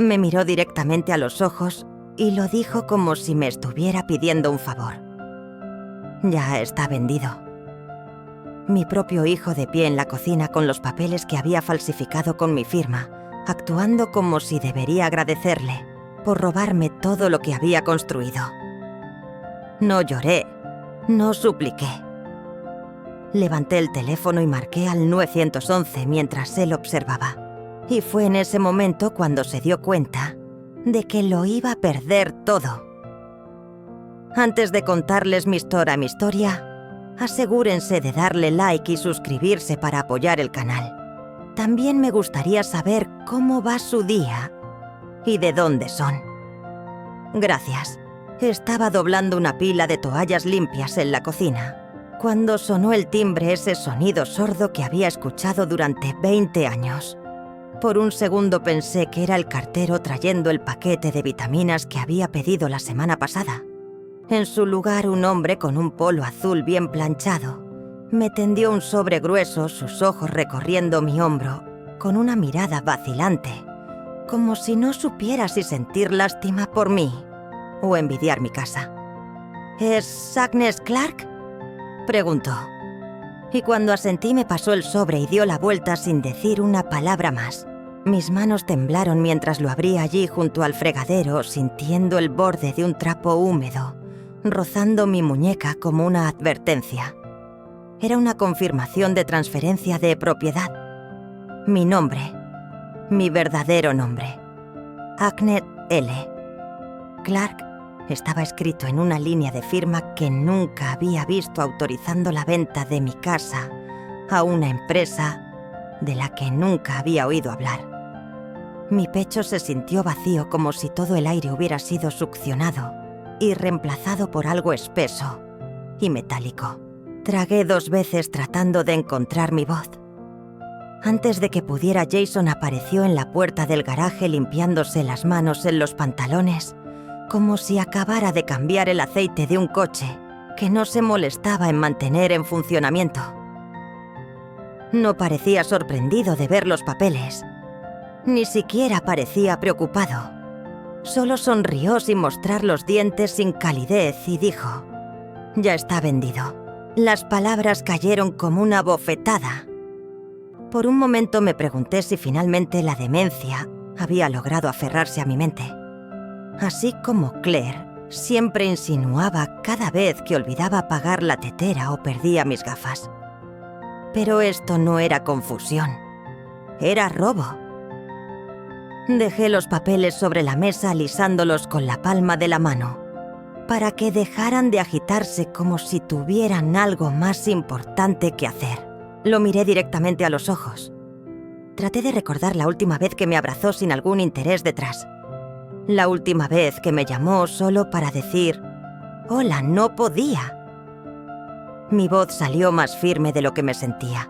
Me miró directamente a los ojos y lo dijo como si me estuviera pidiendo un favor. Ya está vendido. Mi propio hijo de pie en la cocina con los papeles que había falsificado con mi firma, actuando como si debería agradecerle por robarme todo lo que había construido. No lloré, no supliqué. Levanté el teléfono y marqué al 911 mientras él observaba. Y fue en ese momento cuando se dio cuenta de que lo iba a perder todo. Antes de contarles mi historia, asegúrense de darle like y suscribirse para apoyar el canal. También me gustaría saber cómo va su día y de dónde son. Gracias. Estaba doblando una pila de toallas limpias en la cocina cuando sonó el timbre, ese sonido sordo que había escuchado durante 20 años. Por un segundo pensé que era el cartero trayendo el paquete de vitaminas que había pedido la semana pasada. En su lugar, un hombre con un polo azul bien planchado me tendió un sobre grueso, sus ojos recorriendo mi hombro, con una mirada vacilante, como si no supiera si sentir lástima por mí o envidiar mi casa. ¿Es Agnes Clark?, preguntó. Y cuando asentí me pasó el sobre y dio la vuelta sin decir una palabra más. Mis manos temblaron mientras lo abría allí junto al fregadero, sintiendo el borde de un trapo húmedo, rozando mi muñeca como una advertencia. Era una confirmación de transferencia de propiedad. Mi nombre, mi verdadero nombre. Agnes L. Clark estaba escrito en una línea de firma que nunca había visto, autorizando la venta de mi casa a una empresa de la que nunca había oído hablar. Mi pecho se sintió vacío, como si todo el aire hubiera sido succionado y reemplazado por algo espeso y metálico. Tragué 2 veces tratando de encontrar mi voz. Antes de que pudiera, Jason apareció en la puerta del garaje limpiándose las manos en los pantalones, como si acabara de cambiar el aceite de un coche que no se molestaba en mantener en funcionamiento. No parecía sorprendido de ver los papeles. Ni siquiera parecía preocupado. Solo sonrió sin mostrar los dientes, sin calidez, y dijo: «Ya está vendido». Las palabras cayeron como una bofetada. Por un momento me pregunté si finalmente la demencia había logrado aferrarse a mi mente. Así como Claire siempre insinuaba cada vez que olvidaba apagar la tetera o perdía mis gafas. Pero esto no era confusión. Era robo. Dejé los papeles sobre la mesa alisándolos con la palma de la mano, para que dejaran de agitarse como si tuvieran algo más importante que hacer. Lo miré directamente a los ojos. Traté de recordar la última vez que me abrazó sin algún interés detrás. La última vez que me llamó solo para decir: «Hola, no podía». Mi voz salió más firme de lo que me sentía.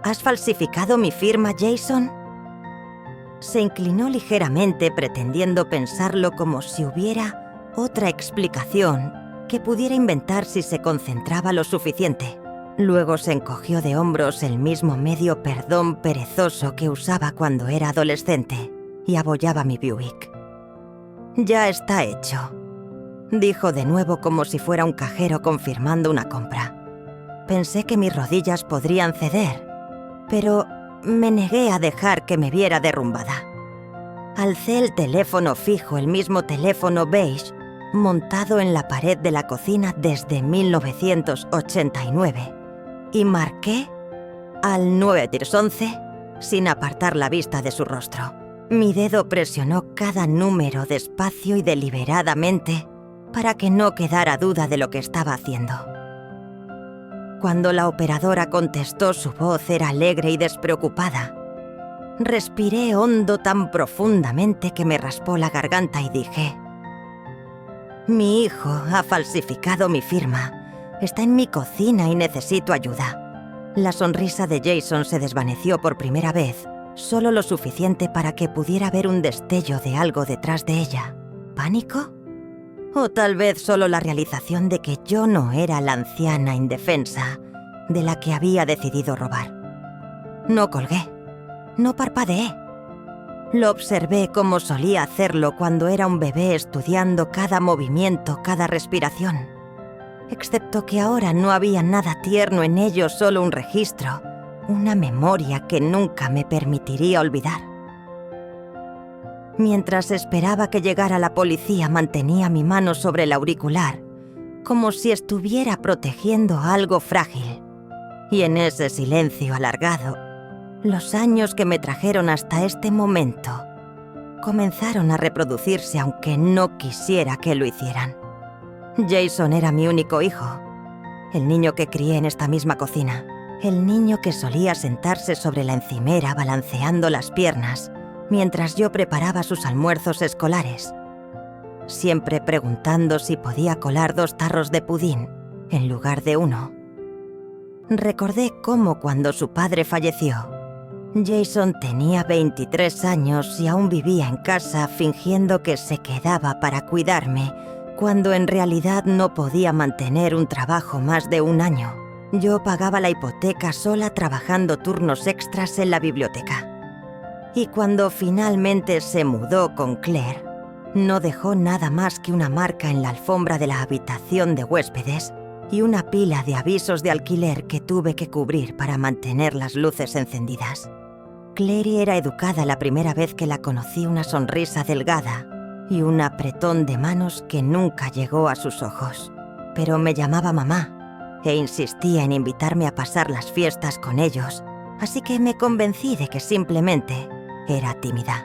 «¿Has falsificado mi firma, Jason?». Se inclinó ligeramente, pretendiendo pensarlo como si hubiera otra explicación que pudiera inventar si se concentraba lo suficiente. Luego se encogió de hombros, el mismo medio perdón perezoso que usaba cuando era adolescente, y abollaba mi Buick. «Ya está hecho», dijo de nuevo como si fuera un cajero confirmando una compra. Pensé que mis rodillas podrían ceder, pero me negué a dejar que me viera derrumbada. Alcé el teléfono fijo, el mismo teléfono beige, montado en la pared de la cocina desde 1989, y marqué al 911 sin apartar la vista de su rostro. Mi dedo presionó cada número despacio y deliberadamente para que no quedara duda de lo que estaba haciendo. Cuando la operadora contestó, su voz era alegre y despreocupada. Respiré hondo, tan profundamente que me raspó la garganta, y dije: «Mi hijo ha falsificado mi firma. Está en mi cocina y necesito ayuda». La sonrisa de Jason se desvaneció por primera vez, solo lo suficiente para que pudiera ver un destello de algo detrás de ella. ¿Pánico? O tal vez solo la realización de que yo no era la anciana indefensa de la que había decidido robar. No colgué, no parpadeé. Lo observé como solía hacerlo cuando era un bebé, estudiando cada movimiento, cada respiración. Excepto que ahora no había nada tierno en ello, solo un registro, una memoria que nunca me permitiría olvidar. Mientras esperaba que llegara la policía, mantenía mi mano sobre el auricular, como si estuviera protegiendo algo frágil. Y en ese silencio alargado, los años que me trajeron hasta este momento comenzaron a reproducirse aunque no quisiera que lo hicieran. Jason era mi único hijo, el niño que crié en esta misma cocina, el niño que solía sentarse sobre la encimera balanceando las piernas mientras yo preparaba sus almuerzos escolares, siempre preguntando si podía colar 2 tarros de pudín en lugar de 1. Recordé cómo cuando su padre falleció, Jason tenía 23 años y aún vivía en casa fingiendo que se quedaba para cuidarme, cuando en realidad no podía mantener un trabajo más de 1 año. Yo pagaba la hipoteca sola trabajando turnos extras en la biblioteca. Y cuando finalmente se mudó con Claire, no dejó nada más que una marca en la alfombra de la habitación de huéspedes y una pila de avisos de alquiler que tuve que cubrir para mantener las luces encendidas. Claire era educada la primera vez que la conocí, una sonrisa delgada y un apretón de manos que nunca llegó a sus ojos. Pero me llamaba mamá e insistía en invitarme a pasar las fiestas con ellos, así que me convencí de que simplemente era tímida.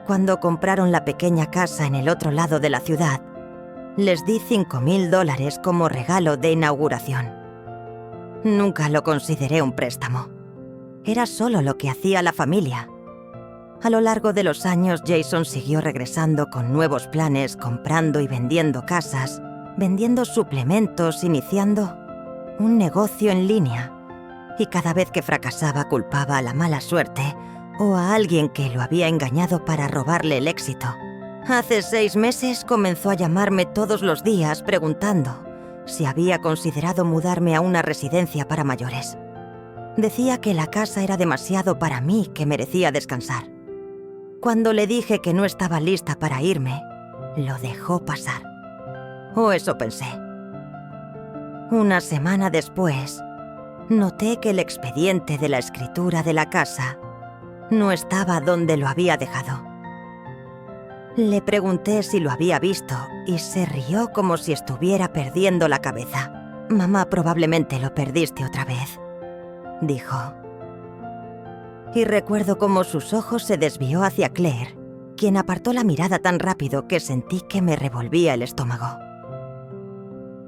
Cuando compraron la pequeña casa en el otro lado de la ciudad, les di $5,000 como regalo de inauguración. Nunca lo consideré un préstamo. Era solo lo que hacía la familia. A lo largo de los años, Jason siguió regresando con nuevos planes, comprando y vendiendo casas, vendiendo suplementos, iniciando un negocio en línea. Y cada vez que fracasaba, culpaba a la mala suerte o a alguien que lo había engañado para robarle el éxito. Hace 6 meses comenzó a llamarme todos los días preguntando si había considerado mudarme a una residencia para mayores. Decía que la casa era demasiado para mí, que merecía descansar. Cuando le dije que no estaba lista para irme, lo dejó pasar. O eso pensé. Una semana después, noté que el expediente de la escritura de la casa no estaba donde lo había dejado. Le pregunté si lo había visto y se rió como si estuviera perdiendo la cabeza. «Mamá, probablemente lo perdiste otra vez», dijo. Y recuerdo cómo sus ojos se desvió hacia Claire, quien apartó la mirada tan rápido que sentí que me revolvía el estómago.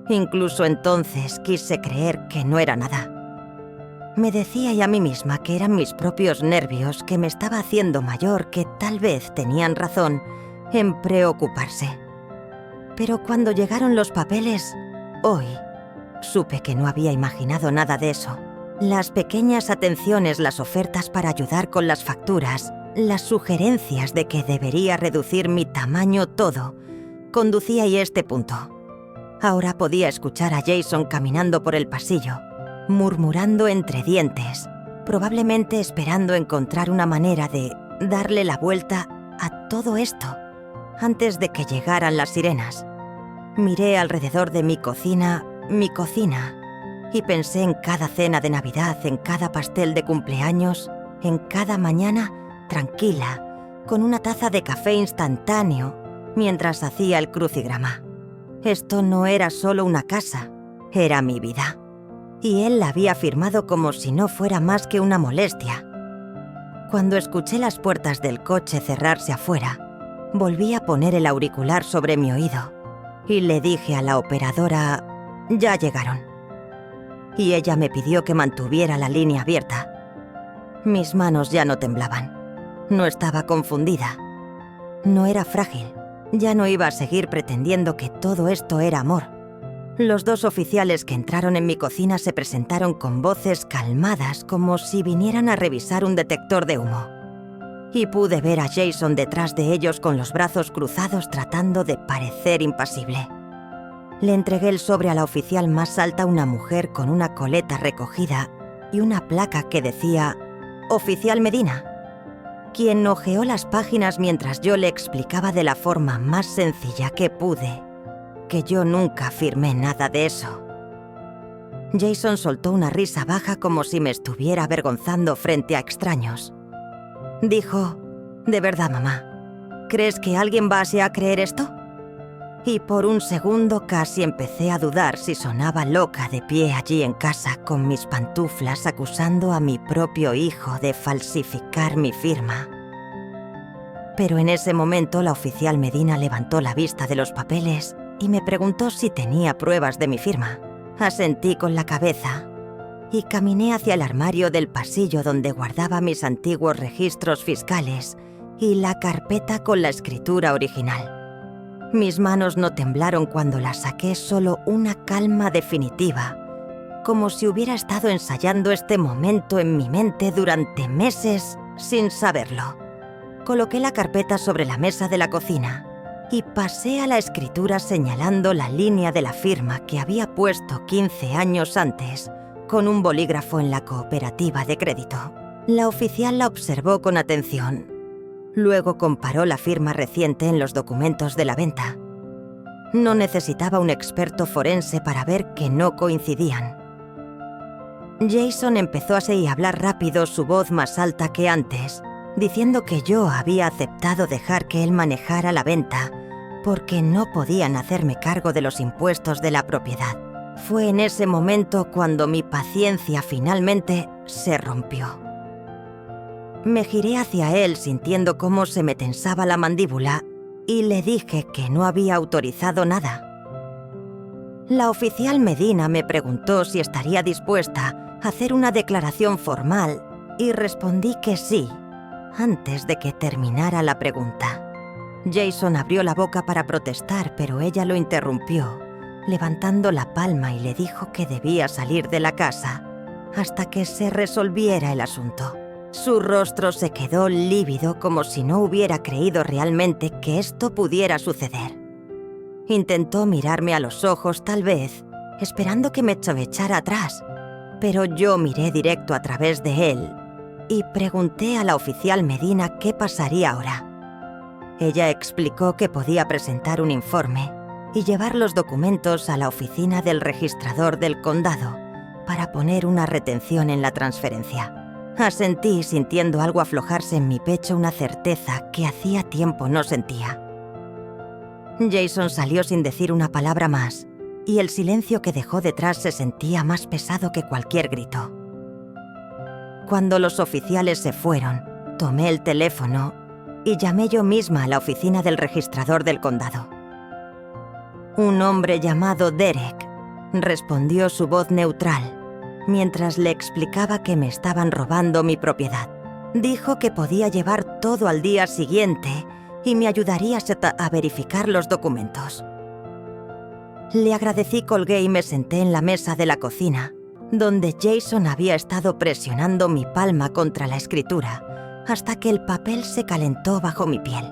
Incluso entonces quise creer que no era nada. Me decía y a mí misma que eran mis propios nervios, que me estaba haciendo mayor, que tal vez tenían razón en preocuparse. Pero cuando llegaron los papeles, hoy, supe que no había imaginado nada de eso. Las pequeñas atenciones, las ofertas para ayudar con las facturas, las sugerencias de que debería reducir mi tamaño, todo, conducía a este punto. Ahora podía escuchar a Jason caminando por el pasillo, murmurando entre dientes, probablemente esperando encontrar una manera de darle la vuelta a todo esto antes de que llegaran las sirenas. Miré alrededor de mi cocina, y pensé en cada cena de Navidad, en cada pastel de cumpleaños, en cada mañana tranquila, con una taza de café instantáneo, mientras hacía el crucigrama. Esto no era solo una casa, era mi vida. Y él la había firmado como si no fuera más que una molestia. Cuando escuché las puertas del coche cerrarse afuera, volví a poner el auricular sobre mi oído y le dije a la operadora: «Ya llegaron». Y ella me pidió que mantuviera la línea abierta. Mis manos ya no temblaban. No estaba confundida. No era frágil. Ya no iba a seguir pretendiendo que todo esto era amor. Los 2 oficiales que entraron en mi cocina se presentaron con voces calmadas, como si vinieran a revisar un detector de humo. Y pude ver a Jason detrás de ellos con los brazos cruzados, tratando de parecer impasible. Le entregué el sobre a la oficial más alta, una mujer con una coleta recogida y una placa que decía «Oficial Medina». quien hojeó las páginas mientras yo le explicaba de la forma más sencilla que pude que yo nunca firmé nada de eso. Jason soltó una risa baja como si me estuviera avergonzando frente a extraños. Dijo: «¿De verdad, mamá? ¿Crees que alguien va a creer esto?» Y por un segundo casi empecé a dudar si sonaba loca de pie allí en casa con mis pantuflas acusando a mi propio hijo de falsificar mi firma. Pero en ese momento la oficial Medina levantó la vista de los papeles y me preguntó si tenía pruebas de mi firma. Asentí con la cabeza y caminé hacia el armario del pasillo donde guardaba mis antiguos registros fiscales y la carpeta con la escritura original. Mis manos no temblaron cuando la saqué, solo una calma definitiva, como si hubiera estado ensayando este momento en mi mente durante meses sin saberlo. Coloqué la carpeta sobre la mesa de la cocina y pasé a la escritura señalando la línea de la firma que había puesto 15 años antes con un bolígrafo en la cooperativa de crédito. La oficial la observó con atención. Luego comparó la firma reciente en los documentos de la venta. No necesitaba un experto forense para ver que no coincidían. Jason empezó así a hablar rápido, su voz más alta que antes, diciendo que yo había aceptado dejar que él manejara la venta porque no podían hacerme cargo de los impuestos de la propiedad. Fue en ese momento cuando mi paciencia finalmente se rompió. Me giré hacia él sintiendo cómo se me tensaba la mandíbula y le dije que no había autorizado nada. La oficial Medina me preguntó si estaría dispuesta a hacer una declaración formal y respondí que sí, antes de que terminara la pregunta. Jason abrió la boca para protestar, pero ella lo interrumpió, levantando la palma y le dijo que debía salir de la casa hasta que se resolviera el asunto. Su rostro se quedó lívido como si no hubiera creído realmente que esto pudiera suceder. Intentó mirarme a los ojos, tal vez, esperando que me echara atrás, pero yo miré directo a través de él y pregunté a la oficial Medina qué pasaría ahora. Ella explicó que podía presentar un informe y llevar los documentos a la oficina del registrador del condado para poner una retención en la transferencia. Asentí sintiendo algo aflojarse en mi pecho, una certeza que hacía tiempo no sentía. Jason salió sin decir una palabra más, y el silencio que dejó detrás se sentía más pesado que cualquier grito. Cuando los oficiales se fueron, tomé el teléfono y llamé yo misma a la oficina del registrador del condado. Un hombre llamado Derek, respondió su voz neutral, mientras le explicaba que me estaban robando mi propiedad. Dijo que podía llevar todo al día siguiente y me ayudaría a verificar los documentos. Le agradecí, colgué y me senté en la mesa de la cocina, donde Jason había estado presionando mi palma contra la escritura hasta que el papel se calentó bajo mi piel.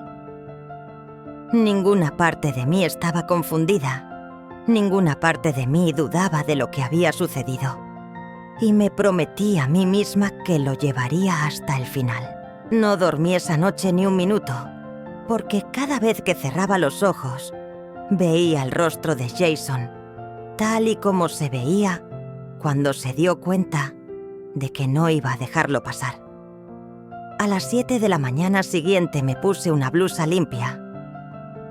Ninguna parte de mí estaba confundida, ninguna parte de mí dudaba de lo que había sucedido. Y me prometí a mí misma que lo llevaría hasta el final. No dormí esa noche ni un minuto, porque cada vez que cerraba los ojos, veía el rostro de Jason, tal y como se veía cuando se dio cuenta de que no iba a dejarlo pasar. A las 7 de la mañana siguiente me puse una blusa limpia.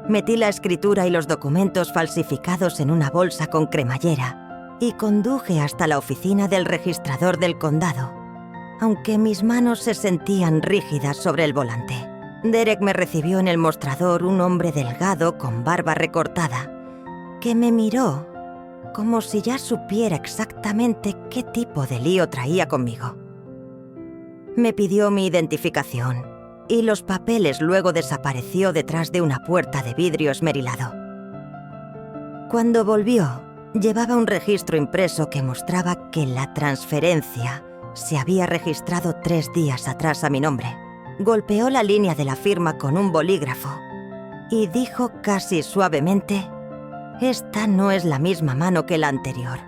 Metí la escritura y los documentos falsificados en una bolsa con cremallera y conduje hasta la oficina del registrador del condado, aunque mis manos se sentían rígidas sobre el volante. Derek me recibió en el mostrador, un hombre delgado con barba recortada, que me miró como si ya supiera exactamente qué tipo de lío traía conmigo. Me pidió mi identificación y los papeles, luego desapareció detrás de una puerta de vidrio esmerilado. Cuando volvió, llevaba un registro impreso que mostraba que la transferencia se había registrado 3 días atrás a mi nombre. Golpeó la línea de la firma con un bolígrafo y dijo casi suavemente: «Esta no es la misma mano que la anterior».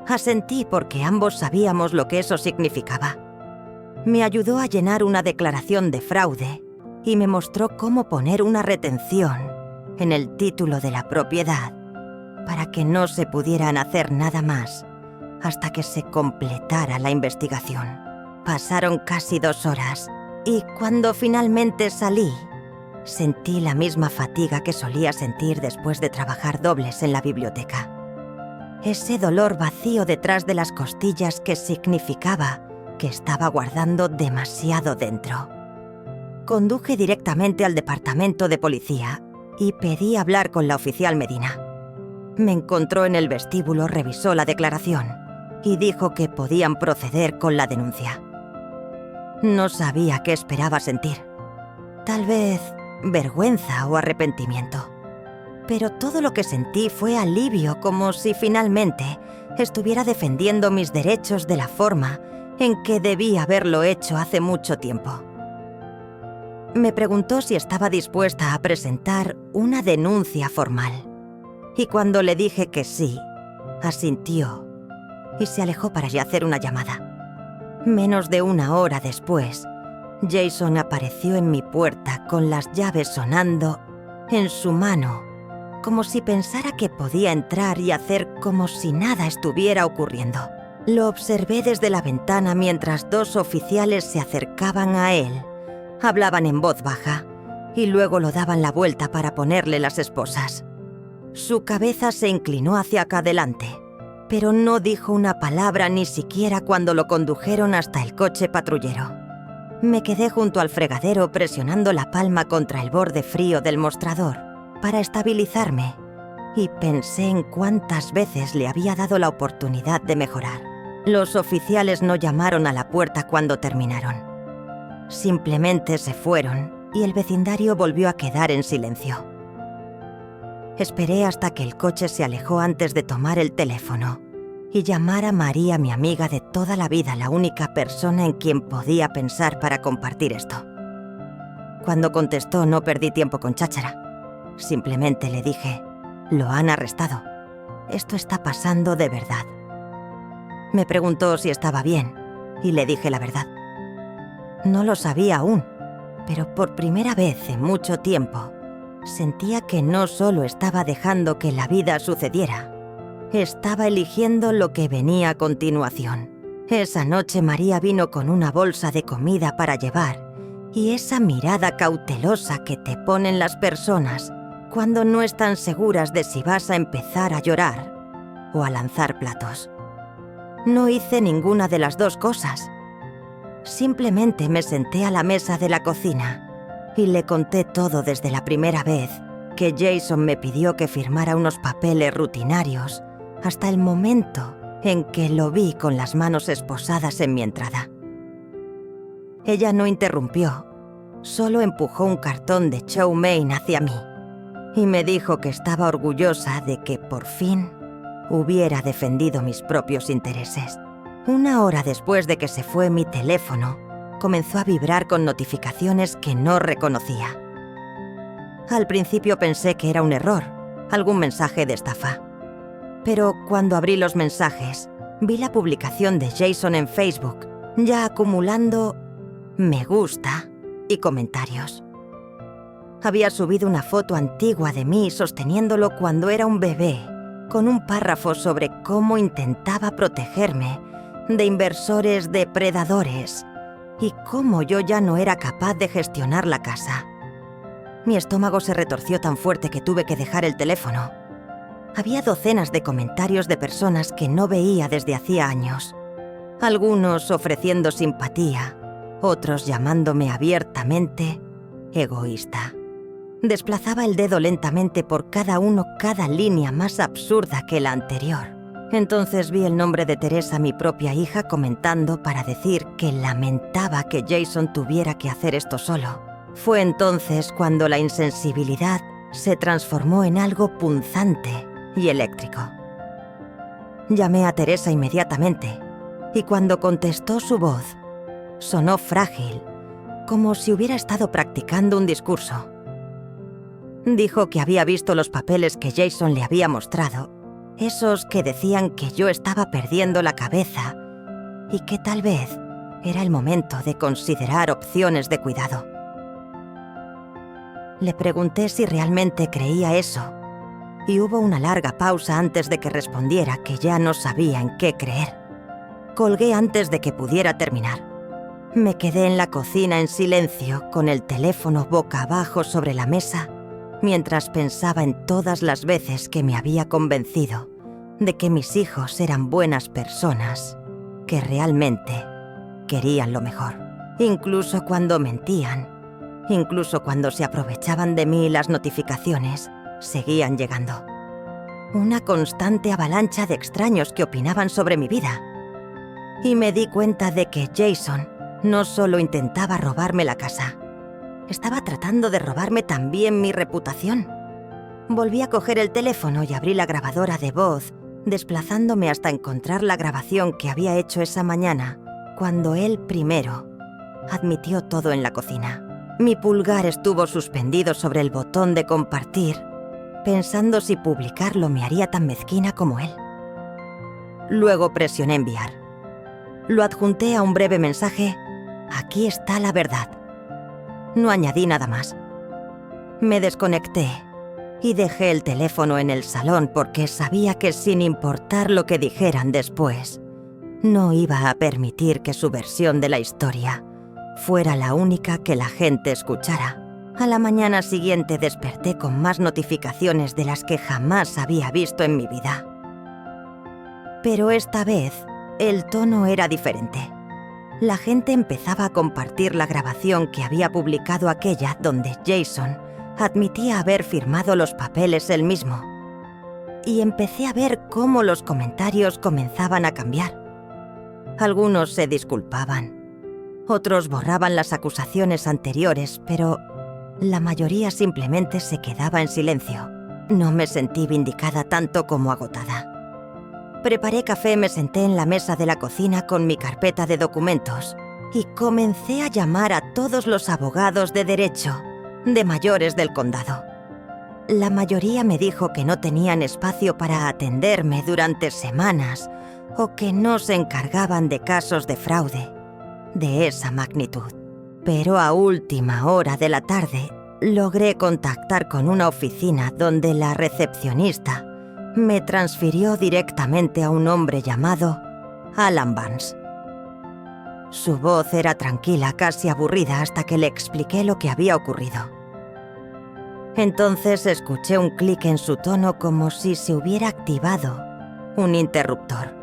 Asentí porque ambos sabíamos lo que eso significaba. Me ayudó a llenar una declaración de fraude y me mostró cómo poner una retención en el título de la propiedad para que no se pudieran hacer nada más hasta que se completara la investigación. Pasaron casi 2 horas y cuando finalmente salí, sentí la misma fatiga que solía sentir después de trabajar dobles en la biblioteca. Ese dolor vacío detrás de las costillas que significaba que estaba guardando demasiado dentro. Conduje directamente al departamento de policía y pedí hablar con la oficial Medina. Me encontró en el vestíbulo, revisó la declaración y dijo que podían proceder con la denuncia. No sabía qué esperaba sentir. Tal vez vergüenza o arrepentimiento. Pero todo lo que sentí fue alivio, como si finalmente estuviera defendiendo mis derechos de la forma en que debí haberlo hecho hace mucho tiempo. Me preguntó si estaba dispuesta a presentar una denuncia formal. Y cuando le dije que sí, asintió y se alejó para ya hacer una llamada. Menos de 1 hora después, Jason apareció en mi puerta con las llaves sonando en su mano, como si pensara que podía entrar y hacer como si nada estuviera ocurriendo. Lo observé desde la ventana mientras 2 oficiales se acercaban a él. Hablaban en voz baja y luego lo daban la vuelta para ponerle las esposas. Su cabeza se inclinó hacia acá adelante, pero no dijo una palabra ni siquiera cuando lo condujeron hasta el coche patrullero. Me quedé junto al fregadero presionando la palma contra el borde frío del mostrador para estabilizarme y pensé en cuántas veces le había dado la oportunidad de mejorar. Los oficiales no llamaron a la puerta cuando terminaron. Simplemente se fueron y el vecindario volvió a quedar en silencio. Esperé hasta que el coche se alejó antes de tomar el teléfono y llamar a María, mi amiga de toda la vida, la única persona en quien podía pensar para compartir esto. Cuando contestó, no perdí tiempo con cháchara. Simplemente le dije: «Lo han arrestado. Esto está pasando de verdad». Me preguntó si estaba bien y le dije la verdad. No lo sabía aún, pero por primera vez en mucho tiempo sentía que no solo estaba dejando que la vida sucediera, estaba eligiendo lo que venía a continuación. Esa noche María vino con una bolsa de comida para llevar y esa mirada cautelosa que te ponen las personas cuando no están seguras de si vas a empezar a llorar o a lanzar platos. No hice ninguna de las 2 cosas. Simplemente me senté a la mesa de la cocina y le conté todo desde la primera vez que Jason me pidió que firmara unos papeles rutinarios hasta el momento en que lo vi con las manos esposadas en mi entrada. Ella no interrumpió, solo empujó un cartón de chow mein hacia mí y me dijo que estaba orgullosa de que por fin hubiera defendido mis propios intereses. 1 hora después de que se fue, mi teléfono comenzó a vibrar con notificaciones que no reconocía. Al principio pensé que era un error, algún mensaje de estafa. Pero cuando abrí los mensajes, vi la publicación de Jason en Facebook, ya acumulando me gusta y comentarios. Había subido una foto antigua de mí sosteniéndolo cuando era un bebé, con un párrafo sobre cómo intentaba protegerme de inversores depredadores y cómo yo ya no era capaz de gestionar la casa. Mi estómago se retorció tan fuerte que tuve que dejar el teléfono. Había docenas de comentarios de personas que no veía desde hacía años. Algunos ofreciendo simpatía, otros llamándome abiertamente egoísta. Desplazaba el dedo lentamente por cada línea más absurda que la anterior. Entonces vi el nombre de Teresa, mi propia hija, comentando para decir que lamentaba que Jason tuviera que hacer esto solo. Fue entonces cuando la insensibilidad se transformó en algo punzante y eléctrico. Llamé a Teresa inmediatamente y cuando contestó su voz, sonó frágil, como si hubiera estado practicando un discurso. Dijo que había visto los papeles que Jason le había mostrado, esos que decían que yo estaba perdiendo la cabeza y que tal vez Era el momento de considerar opciones de cuidado. Le pregunté si realmente creía eso, y hubo una larga pausa antes de que respondiera que ya no sabía en qué creer. Colgué antes de que pudiera terminar. Me quedé en la cocina en silencio, con el teléfono boca abajo sobre la mesa, mientras pensaba en todas las veces que me había convencido de que mis hijos eran buenas personas, que realmente querían lo mejor. Incluso cuando mentían, incluso cuando se aprovechaban de mí, las notificaciones seguían llegando. Una constante avalancha de extraños que opinaban sobre mi vida. Y me di cuenta de que Jason no solo intentaba robarme la casa, estaba tratando de robarme también mi reputación. Volví a coger el teléfono y abrí la grabadora de voz, desplazándome hasta encontrar la grabación que había hecho esa mañana, cuando él primero admitió todo en la cocina. Mi pulgar estuvo suspendido sobre el botón de compartir, pensando si publicarlo me haría tan mezquina como él. Luego presioné enviar. Lo adjunté a un breve mensaje: aquí está la verdad. No añadí nada más. Me desconecté y dejé el teléfono en el salón porque sabía que, sin importar lo que dijeran después, no iba a permitir que su versión de la historia fuera la única que la gente escuchara. A la mañana siguiente desperté con más notificaciones de las que jamás había visto en mi vida. Pero esta vez, el tono era diferente. La gente empezaba a compartir la grabación que había publicado aquella, donde Jason admitía haber firmado los papeles él mismo. Y empecé a ver cómo los comentarios comenzaban a cambiar. Algunos se disculpaban, otros borraban las acusaciones anteriores, pero la mayoría simplemente se quedaba en silencio. No me sentí vindicada tanto como agotada. Preparé café, me senté en la mesa de la cocina con mi carpeta de documentos y comencé a llamar a todos los abogados de derecho de mayores del condado. La mayoría me dijo que no tenían espacio para atenderme durante semanas o que no se encargaban de casos de fraude de esa magnitud. Pero a última hora de la tarde logré contactar con una oficina donde la recepcionista me transfirió directamente a un hombre llamado Alan Vance. Su voz era tranquila, casi aburrida, hasta que le expliqué lo que había ocurrido. Entonces escuché un clic en su tono, como si se hubiera activado un interruptor.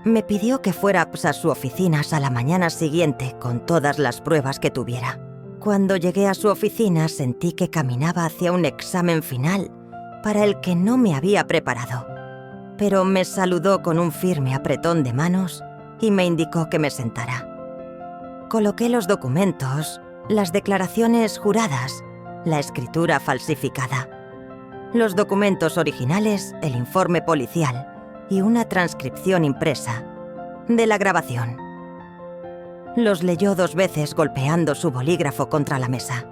Me pidió que fuera a su oficina a la mañana siguiente con todas las pruebas que tuviera. Cuando llegué a su oficina sentí que caminaba hacia un examen final para el que no me había preparado, pero me saludó con un firme apretón de manos y me indicó que me sentara. Coloqué los documentos, las declaraciones juradas, la escritura falsificada, los documentos originales, el informe policial y una transcripción impresa de la grabación. Los leyó 2 veces golpeando su bolígrafo contra la mesa.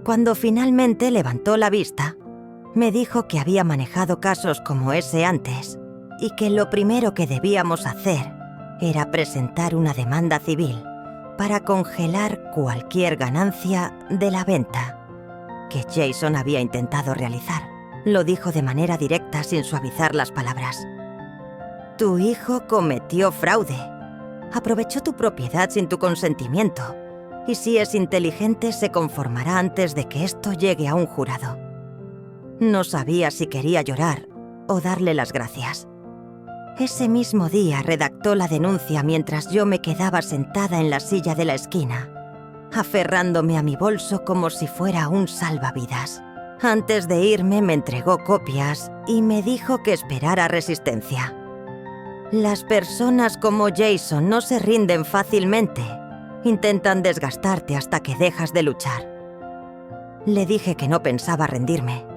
Cuando finalmente levantó la vista, me dijo que había manejado casos como ese antes y que lo primero que debíamos hacer era presentar una demanda civil para congelar cualquier ganancia de la venta que Jason había intentado realizar. Lo dijo de manera directa, sin suavizar las palabras. Tu hijo cometió fraude. Aprovechó tu propiedad sin tu consentimiento. Y si es inteligente, se conformará antes de que esto llegue a un jurado. No sabía si quería llorar o darle las gracias. Ese mismo día redactó la denuncia mientras yo me quedaba sentada en la silla de la esquina, aferrándome a mi bolso como si fuera un salvavidas. Antes de irme me entregó copias y me dijo que esperara resistencia. Las personas como Jason no se rinden fácilmente. Intentan desgastarte hasta que dejas de luchar. Le dije que no pensaba rendirme.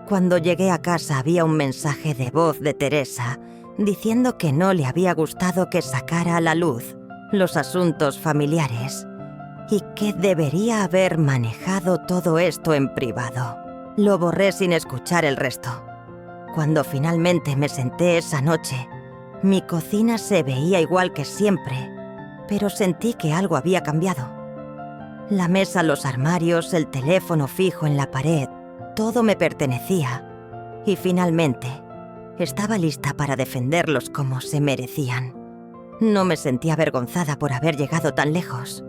Cuando llegué a casa había un mensaje de voz de Teresa diciendo que no le había gustado que sacara a la luz los asuntos familiares y que debería haber manejado todo esto en privado. Lo borré sin escuchar el resto. Cuando finalmente me senté esa noche, Mi cocina se veía igual que siempre, pero sentí que algo había cambiado. La mesa, los armarios, el teléfono fijo en la pared, todo me pertenecía. Y finalmente, estaba lista para defenderlos como se merecían. No me sentía avergonzada por haber llegado tan lejos.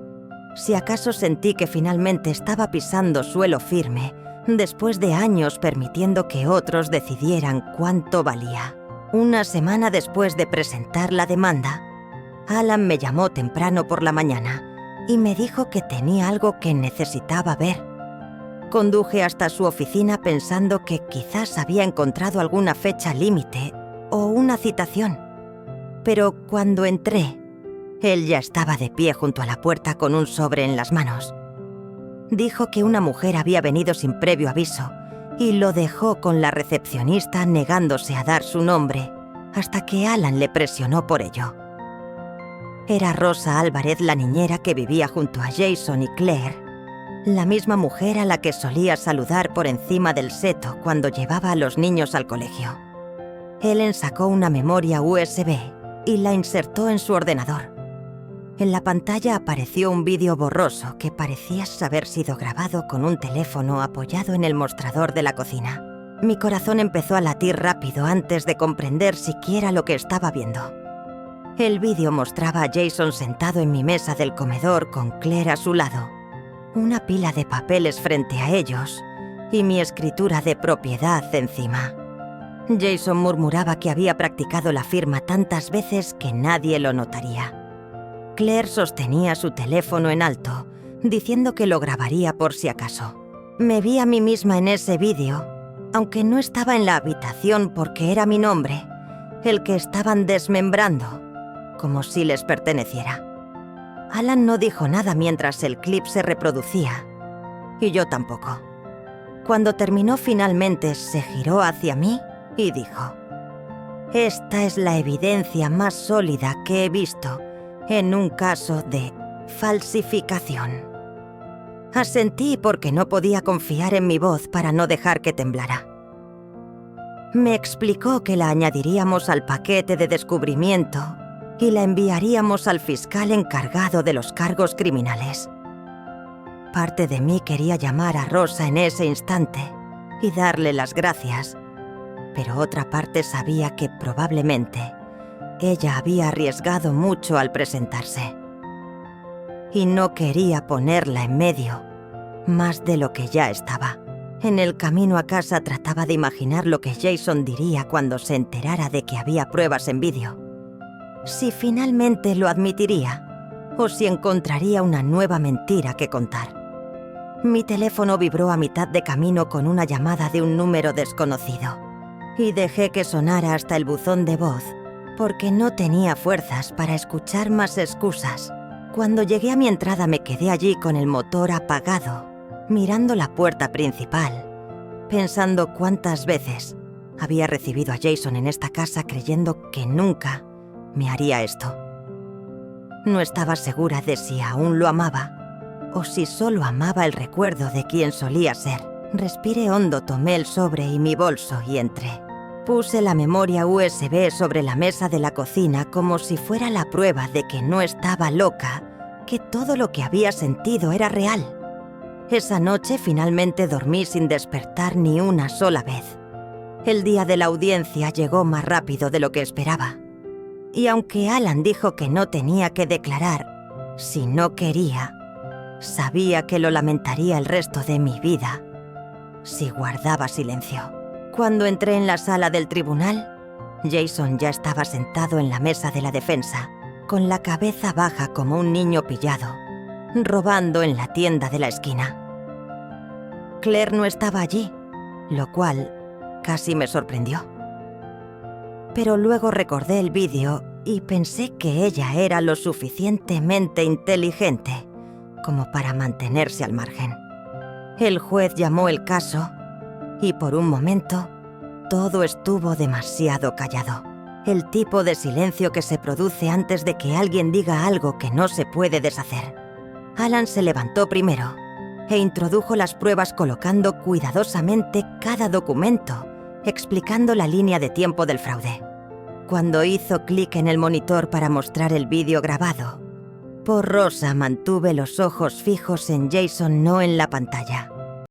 Si acaso sentí que finalmente estaba pisando suelo firme, después de años permitiendo que otros decidieran cuánto valía. Una semana después de presentar la demanda, Alan me llamó temprano por la mañana y me dijo que tenía algo que necesitaba ver. Conduje hasta su oficina pensando que quizás había encontrado alguna fecha límite o una citación. Pero cuando entré, él ya estaba de pie junto a la puerta con un sobre en las manos. Dijo que una mujer había venido sin previo aviso y lo dejó con la recepcionista negándose a dar su nombre hasta que Alan le presionó por ello. Era Rosa Álvarez, la niñera que vivía junto a Jason y Claire, la misma mujer a la que solía saludar por encima del seto cuando llevaba a los niños al colegio. Ellen sacó una memoria USB y la insertó en su ordenador. En la pantalla apareció un vídeo borroso que parecía haber sido grabado con un teléfono apoyado en el mostrador de la cocina. Mi corazón empezó a latir rápido antes de comprender siquiera lo que estaba viendo. El vídeo mostraba a Jason sentado en mi mesa del comedor con Claire a su lado, una pila de papeles frente a ellos y mi escritura de propiedad encima. Jason murmuraba que había practicado la firma tantas veces que nadie lo notaría. Claire sostenía su teléfono en alto, diciendo que lo grabaría por si acaso. Me vi a mí misma en ese vídeo, aunque no estaba en la habitación porque era mi nombre, el que estaban desmembrando, como si les perteneciera. Alan no dijo nada mientras el clip se reproducía, y yo tampoco. Cuando terminó finalmente se giró hacia mí y dijo: «Esta es la evidencia más sólida que he visto en un caso de falsificación». Asentí porque no podía confiar en mi voz para no dejar que temblara. Me explicó que la añadiríamos al paquete de descubrimiento y la enviaríamos al fiscal encargado de los cargos criminales. Parte de mí quería llamar a Rosa en ese instante y darle las gracias, pero otra parte sabía que probablemente ella había arriesgado mucho al presentarse. Y no quería ponerla en medio, más de lo que ya estaba. En el camino a casa trataba de imaginar lo que Jason diría cuando se enterara de que había pruebas en vídeo. Si finalmente lo admitiría, o si encontraría una nueva mentira que contar. Mi teléfono vibró a mitad de camino con una llamada de un número desconocido, y dejé que sonara hasta el buzón de voz, porque no tenía fuerzas para escuchar más excusas. Cuando llegué a mi entrada me quedé allí con el motor apagado, mirando la puerta principal, pensando cuántas veces había recibido a Jason en esta casa creyendo que nunca me haría esto. No estaba segura de si aún lo amaba o si solo amaba el recuerdo de quién solía ser. Respiré hondo, tomé el sobre y mi bolso y entré. Puse la memoria USB sobre la mesa de la cocina como si fuera la prueba de que no estaba loca, que todo lo que había sentido era real. Esa noche finalmente dormí sin despertar ni una sola vez. El día de la audiencia llegó más rápido de lo que esperaba. Y aunque Alan dijo que no tenía que declarar si no quería, sabía que lo lamentaría el resto de mi vida si guardaba silencio. Cuando entré en la sala del tribunal, Jason ya estaba sentado en la mesa de la defensa, con la cabeza baja como un niño pillado, robando en la tienda de la esquina. Claire no estaba allí, lo cual casi me sorprendió. Pero luego recordé el vídeo y pensé que ella era lo suficientemente inteligente como para mantenerse al margen. El juez llamó el caso y por un momento todo estuvo demasiado callado. El tipo de silencio que se produce antes de que alguien diga algo que no se puede deshacer. Alan se levantó primero e introdujo las pruebas colocando cuidadosamente cada documento, explicando la línea de tiempo del fraude. Cuando hizo clic en el monitor para mostrar el vídeo grabado, por Rosa mantuve los ojos fijos en Jason, no en la pantalla.